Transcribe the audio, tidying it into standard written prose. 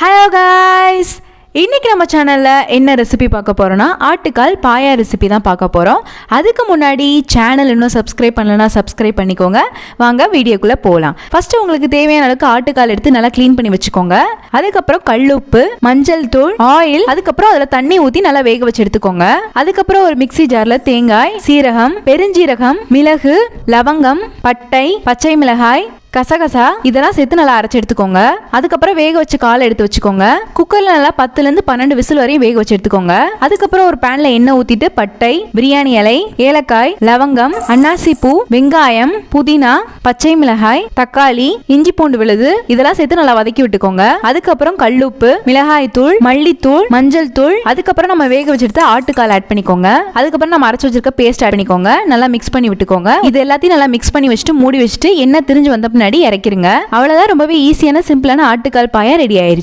Hello guys, இன்றைக்கி நம்ம சேனலில் என்ன ரெசிபி பார்க்க போகிறோன்னா ஆட்டுக்கால் பாயா ரெசிபி தான் பார்க்க போகிறோம். அதுக்கு முன்னாடி சேனல் இன்னும் சப்ஸ்கிரைப் பண்ணலன்னா சப்ஸ்கிரைப் பண்ணிக்கோங்க. வாங்க வீடியோக்குள்ளே போகலாம். ஃபஸ்ட்டு உங்களுக்கு தேவையான அளவுக்கு ஆட்டுக்கால் எடுத்து நல்லா க்ளீன் பண்ணி வச்சுக்கோங்க. அதுக்கப்புறம் கல்லுப்பு, மஞ்சள் தூள், ஆயில், அதுக்கப்புறம் அதில் தண்ணி ஊற்றி நல்லா வேக வச்சு எடுத்துக்கோங்க. அதுக்கப்புறம் ஒரு மிக்சி ஜாரில் தேங்காய், சீரகம், பெருஞ்சீரகம், மிளகு, லவங்கம், பட்டை, பச்சை மிளகாய், கசகசா இதெல்லாம் சேர்த்து நல்லா அரைச்சி எடுத்துக்கோங்க. அதுக்கப்புறம் வேக வச்சு காலை எடுத்து வச்சுக்கோங்க. குக்கரில் நல்லா 10-12 விசில் வரையும் வேக வச்சு எடுத்துக்கோங்க. அதுக்கப்புறம் ஒரு பேன்ல எண்ணெய் ஊற்றிட்டு பட்டை, பிரியாணி இலை, ஏலக்காய், லவங்கம், அன்னாசி பூ, வெங்காயம், புதினா, பச்சை மிளகாய், தக்காளி, இஞ்சி பூண்டு விழுது இதெல்லாம் சேர்த்து நல்லா வதக்கி விட்டுக்கோங்க. அதுக்கப்புறம் கல்லுப்பு, மிளகாய் தூள், மல்லித்தூள், மஞ்சள் தூள், அதுக்கப்புறம் நம்ம வேக வச்சுட்டு ஆட்டுக்கால் ஆட் பண்ணிக்கோங்க. அதுக்கப்புறம் நம்ம அரைச்சி வச்சிருக்க பேஸ்ட் ஆட் பண்ணிக்கோங்க. நல்லா மிக்ஸ் பண்ணி விட்டுக்கோங்க. இது எல்லாத்தையும் நல்லா மிக்ஸ் பண்ணி வச்சுட்டு மூடி வச்சுட்டு எண்ணெய் திரிஞ்சு வந்த முன்னாடி இறக்கிருங்க. அவ்வளவுதான். ரொம்பவே ஈஸியான சிம்பிளான ஆட்டுக்கால் பாயா ரெடி ஆயிருச்சு.